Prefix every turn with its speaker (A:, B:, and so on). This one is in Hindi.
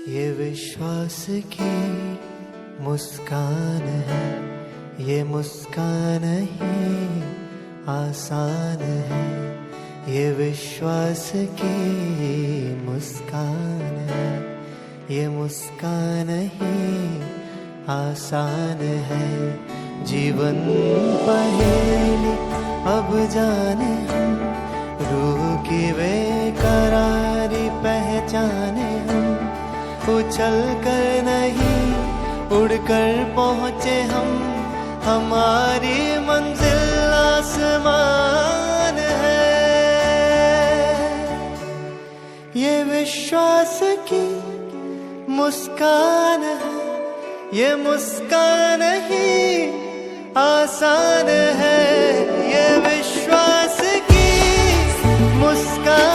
A: ये विश्वास की मुस्कान है, ये मुस्कान ही आसान है। ये विश्वास की मुस्कान है, ये मुस्कान ही आसान है। जीवन पहेली अब जाने हम, रूह की बेकरारी पहचाने हम। उछल कर नहीं उड़कर पहुँचे हम, हमारी मंजिल आसमान है। ये विश्वास की मुस्कान है, ये मुस्कान ही आसान है। ये विश्वास की मुस्कान